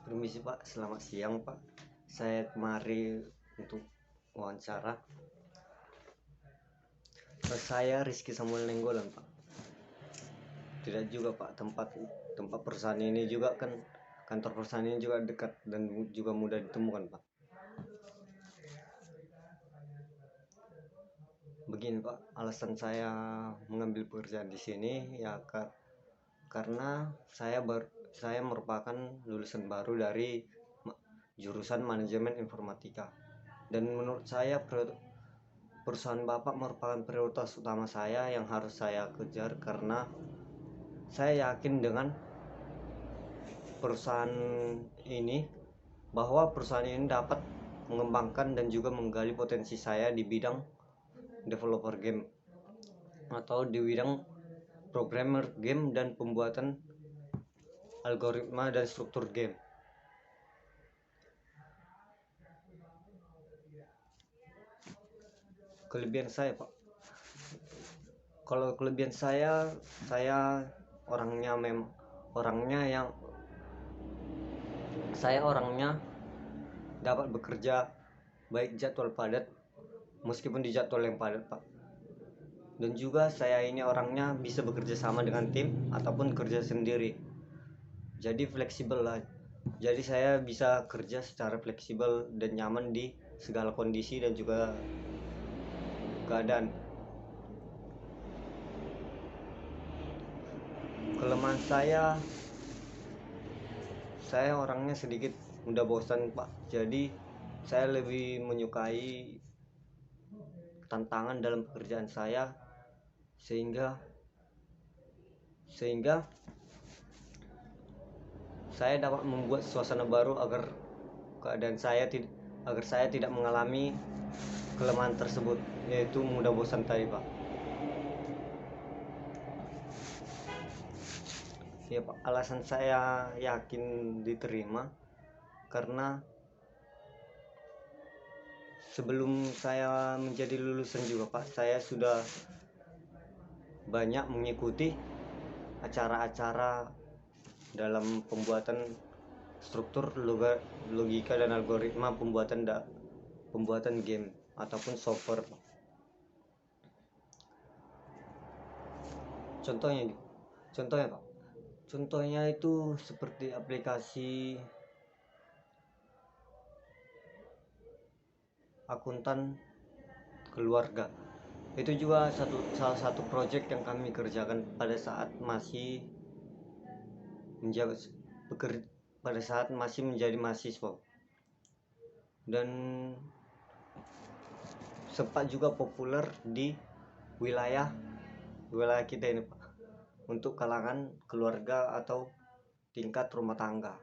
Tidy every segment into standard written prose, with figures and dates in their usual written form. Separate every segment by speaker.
Speaker 1: Permisi Pak, selamat siang Pak. Saya kemari untuk wawancara. Saya Rizky Samuel Nenggolan Pak. Tidak juga Pak, tempat perusahaan ini juga kan, kantor perusahaan ini juga dekat dan juga mudah ditemukan Pak. Begini Pak, alasan saya mengambil pekerjaan di sini ya karena saya merupakan lulusan baru dari jurusan manajemen informatika, dan menurut saya perusahaan Bapak merupakan prioritas utama saya yang harus saya kejar, karena saya yakin dengan perusahaan ini, bahwa perusahaan ini dapat mengembangkan dan juga menggali potensi saya di bidang developer game atau di bidang programmer game dan pembuatan algoritma dan struktur game. Kelebihan saya Pak, kalau kelebihan saya orangnya dapat bekerja baik jadwal padat meskipun di jadwal yang padat Pak. Dan juga saya ini orangnya bisa bekerja sama dengan tim ataupun kerja sendiri, jadi fleksibel lah. Jadi saya bisa kerja secara fleksibel dan nyaman di segala kondisi dan juga keadaan. Kelemahan saya orangnya sedikit mudah bosan Pak. Jadi saya lebih menyukai tantangan dalam pekerjaan saya, sehingga saya dapat membuat suasana baru agar saya tidak mengalami kelemahan tersebut, yaitu mudah bosan tadi Pak. Ya Pak, alasan saya yakin diterima karena sebelum saya menjadi lulusan juga Pak, saya sudah banyak mengikuti acara-acara dalam pembuatan struktur, logika dan algoritma pembuatan game ataupun software. Contohnya Pak, contohnya itu seperti aplikasi akuntan keluarga. Itu juga salah satu project yang kami kerjakan pada saat masih menjadi mahasiswa, dan sempat juga populer di wilayah kita ini Pak, untuk kalangan keluarga atau tingkat rumah tangga.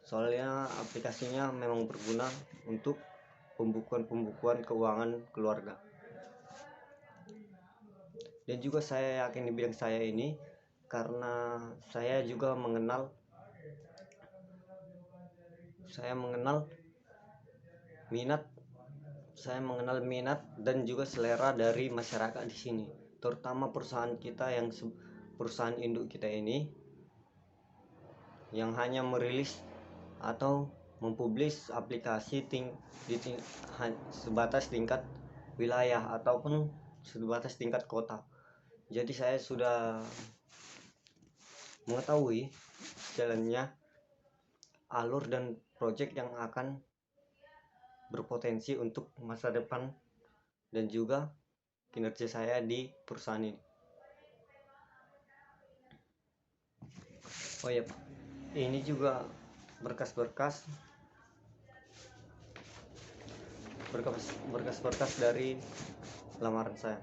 Speaker 1: Soalnya aplikasinya memang berguna untuk pembukuan keuangan keluarga. Dan juga saya yakin di bidang saya ini karena saya juga mengenal minat dan juga selera dari masyarakat di sini, terutama perusahaan induk kita ini yang hanya merilis atau mempublish aplikasi sebatas tingkat wilayah ataupun sebatas tingkat kota. Jadi saya sudah mengetahui jalannya alur dan proyek yang akan berpotensi untuk masa depan dan juga kinerja saya di perusahaan ini. Oh ya Pak, ini juga berkas-berkas dari lamaran saya.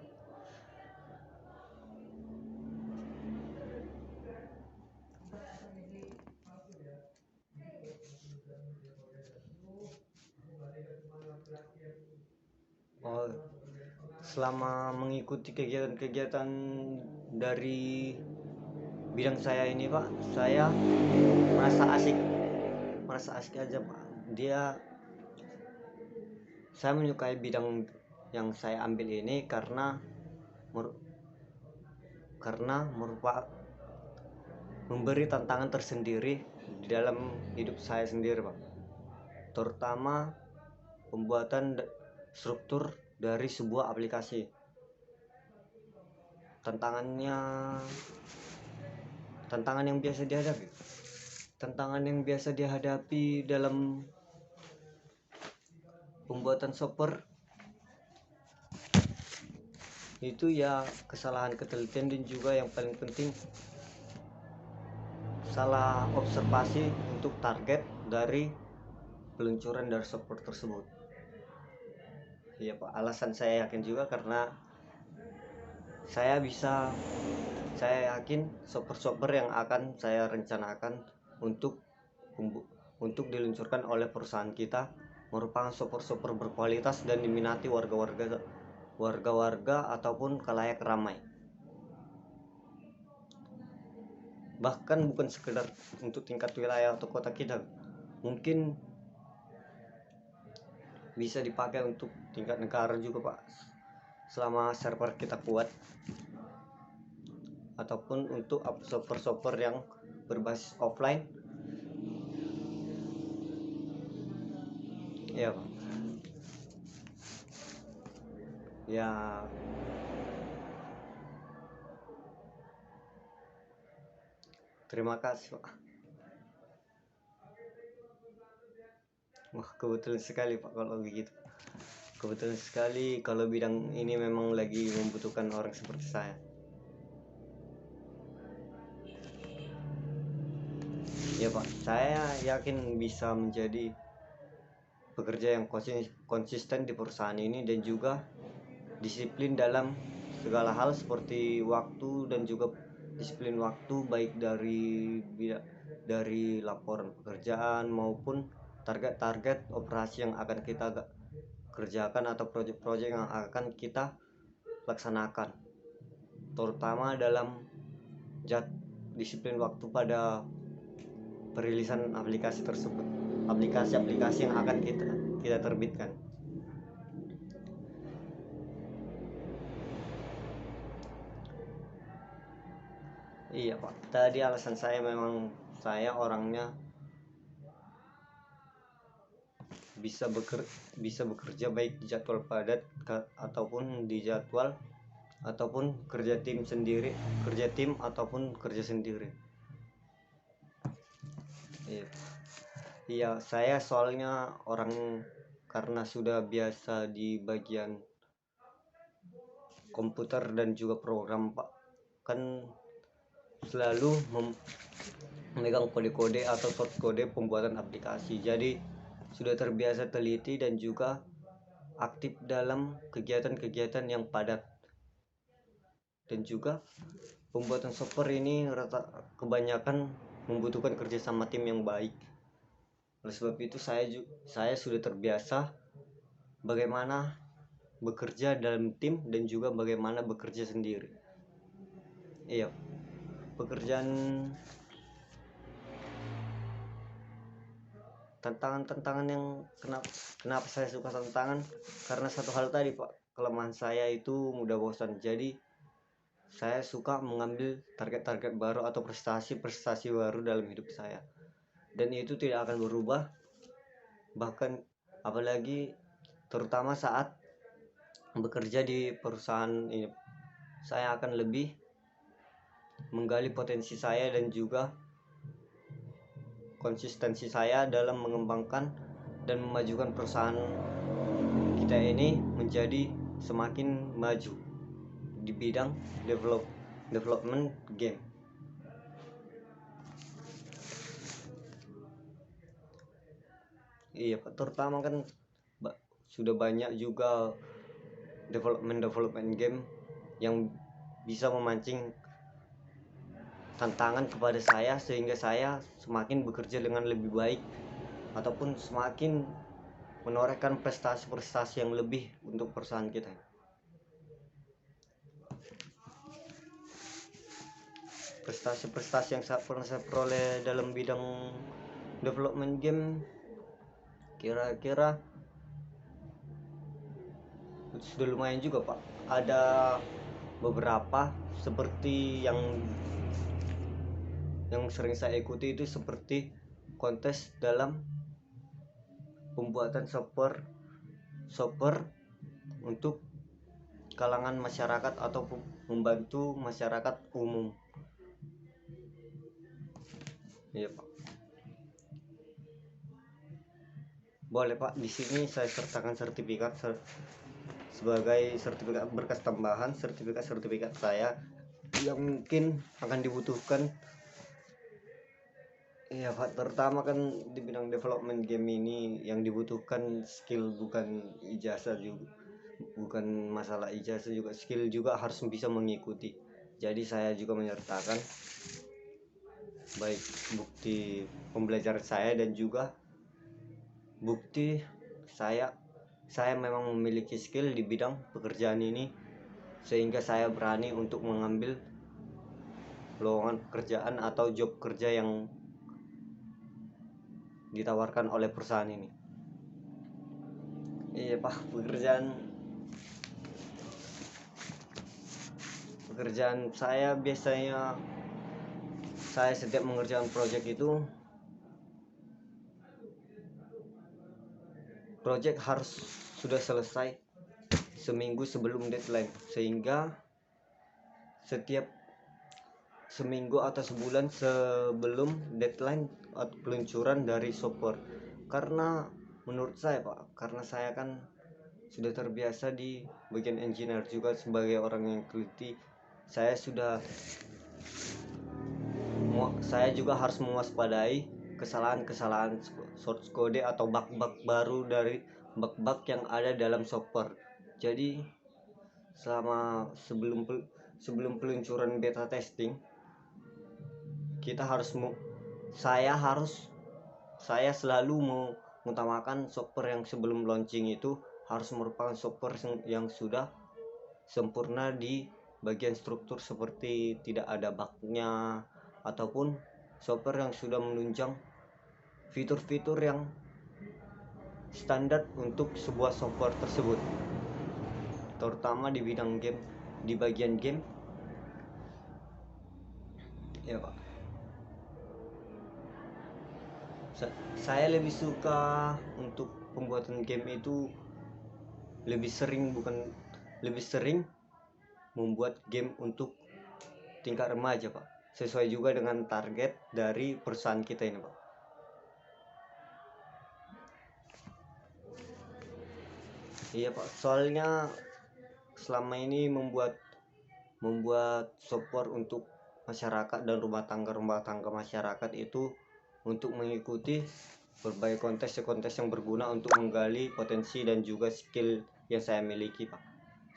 Speaker 1: Oh, selama mengikuti kegiatan-kegiatan dari bidang saya ini Pak, saya merasa asik aja Pak. Saya menyukai bidang yang saya ambil ini karena merupakan memberi tantangan tersendiri di dalam hidup saya sendiri Pak, terutama pembuatan struktur dari sebuah aplikasi. Tantangan yang biasa dihadapi dalam pembuatan software itu ya kesalahan ketelitian, dan juga yang paling penting salah observasi untuk target dari peluncuran dari software tersebut. Ya Pak, alasan saya yakin juga karena saya yakin software-software yang akan saya rencanakan untuk diluncurkan oleh perusahaan kita merupakan software-software berkualitas dan diminati warga ataupun khalayak ramai. Bahkan bukan sekedar untuk tingkat wilayah atau kota kita, mungkin bisa dipakai untuk tingkat negara juga Pak, selama server kita kuat, ataupun untuk software-software yang berbasis offline. Ya Pak. Ya, terima kasih Pak. Wah, kebetulan sekali Pak kalau begitu. Kebetulan sekali kalau bidang ini memang lagi membutuhkan orang seperti saya. Ya Pak, saya yakin bisa menjadi pekerja yang konsisten di perusahaan ini, dan juga disiplin dalam segala hal seperti waktu dan juga disiplin waktu, baik dari laporan pekerjaan maupun target-target operasi yang akan kita kerjakan atau proyek-proyek yang akan kita laksanakan, terutama dalam disiplin waktu pada perilisan aplikasi tersebut, aplikasi-aplikasi yang akan kita terbitkan. Iya Pak, tadi alasan saya memang saya orangnya bisa bekerja baik di jadwal padat ataupun di jadwal ataupun kerja tim ataupun kerja sendiri. Iya, saya soalnya orang karena sudah biasa di bagian komputer dan juga program Pak, kan selalu memegang kode-kode atau short kode pembuatan aplikasi, jadi sudah terbiasa teliti dan juga aktif dalam kegiatan-kegiatan yang padat. Dan juga pembuatan software ini kebanyakan membutuhkan kerjasama tim yang baik. Oleh sebab itu saya sudah terbiasa bagaimana bekerja dalam tim dan juga bagaimana bekerja sendiri. Iya, pekerjaan tantangan yang kenapa saya suka tantangan, karena satu hal tadi Pak, kelemahan saya itu mudah bosan. Jadi saya suka mengambil target-target baru atau prestasi baru dalam hidup saya, dan itu tidak akan berubah, bahkan apalagi terutama saat bekerja di perusahaan ini. Saya akan lebih menggali potensi saya dan juga konsistensi saya dalam mengembangkan dan memajukan perusahaan kita ini menjadi semakin maju di bidang development game. Iya, terutama kan sudah banyak juga development game yang bisa memancing tantangan kepada saya, sehingga saya semakin bekerja dengan lebih baik ataupun semakin menorehkan prestasi-prestasi yang lebih untuk perusahaan kita. Prestasi-prestasi yang pernah saya peroleh dalam bidang development game kira-kira sudah lumayan juga Pak. Ada beberapa seperti yang sering saya ikuti itu seperti kontes dalam pembuatan software untuk kalangan masyarakat atau membantu masyarakat umum. Iya Pak. Boleh Pak, di sini saya sertakan sertifikat sebagai sertifikat berkas tambahan, sertifikat saya yang mungkin akan dibutuhkan. Iya Pak, terutama kan di bidang development game ini yang dibutuhkan skill, bukan ijazah juga, bukan masalah ijazah juga, skill juga harus bisa mengikuti. Jadi saya juga menyertakan baik bukti pembelajaran saya dan juga bukti saya memang memiliki skill di bidang pekerjaan ini, sehingga saya berani untuk mengambil lowongan pekerjaan atau job kerja yang ditawarkan oleh perusahaan ini. Iya Pak, pekerjaan saya biasanya, saya setiap mengerjakan project itu, project harus sudah selesai seminggu sebelum deadline, sehingga setiap seminggu atau sebulan sebelum deadline atau peluncuran dari software. Karena menurut saya Pak, karena saya kan sudah terbiasa di bagian engineer juga sebagai orang yang teliti, saya juga harus mewaspadai kesalahan-kesalahan source code atau bug-bug baru dari bug-bug yang ada dalam software. Jadi selama sebelum peluncuran beta testing, saya selalu mengutamakan software yang sebelum launching itu harus merupakan software yang sudah sempurna di bagian struktur, seperti tidak ada bugnya, ataupun software yang sudah menunjang fitur-fitur yang standar untuk sebuah software tersebut, terutama di bidang game, di bagian game. Ya Pak, saya lebih suka untuk pembuatan game itu lebih sering membuat game untuk tingkat remaja Pak, sesuai juga dengan target dari perusahaan kita ini Pak. Iya Pak, soalnya selama ini membuat software untuk masyarakat dan rumah tangga masyarakat itu untuk mengikuti berbagai kontes yang berguna untuk menggali potensi dan juga skill yang saya miliki Pak,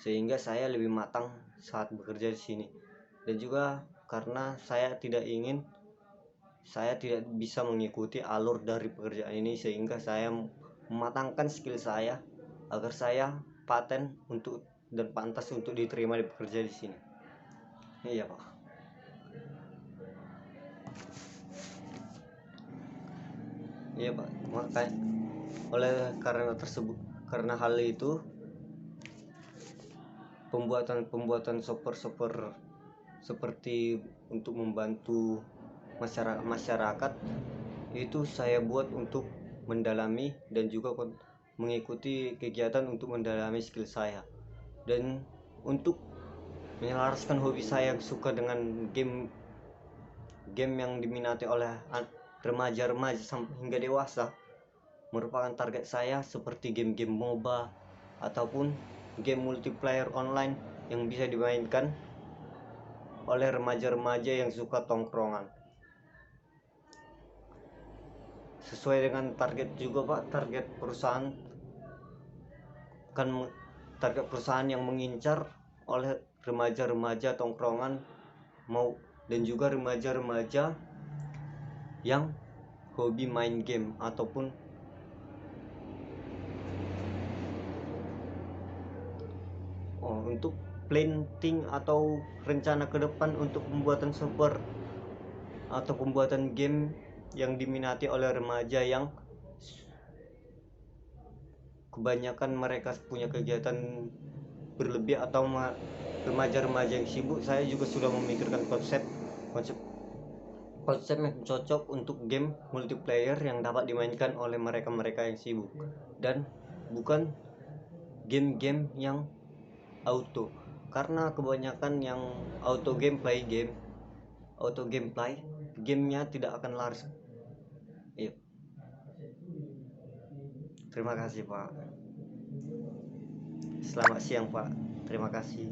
Speaker 1: sehingga saya lebih matang saat bekerja di sini. Dan juga karena saya tidak bisa mengikuti alur dari pekerjaan ini, sehingga saya mematangkan skill saya agar saya paten untuk dan pantas untuk diterima di pekerja di sini. Iya Pak. Iya Pak, karena hal itu, pembuatan software seperti untuk membantu masyarakat itu saya buat untuk mendalami dan juga mengikuti kegiatan untuk mendalami skill saya, dan untuk menyelaraskan hobi saya yang suka dengan game yang diminati oleh remaja hingga dewasa, merupakan target saya, seperti game-game MOBA ataupun game multiplayer online yang bisa dimainkan oleh remaja-remaja yang suka tongkrongan. Sesuai dengan target juga Pak, target perusahaan yang mengincar oleh remaja-remaja tongkrongan dan juga remaja-remaja yang hobi main game ataupun untuk planning atau rencana ke depan untuk pembuatan software atau pembuatan game yang diminati oleh remaja yang kebanyakan mereka punya kegiatan berlebih atau remaja-remaja yang sibuk. Saya juga sudah memikirkan konsep konsep yang cocok untuk game multiplayer yang dapat dimainkan oleh mereka-mereka yang sibuk, dan bukan game-game yang auto, karena kebanyakan yang auto gameplay gamenya tidak akan laris. Iya. Terima kasih Pak. Selamat siang Pak. Terima kasih.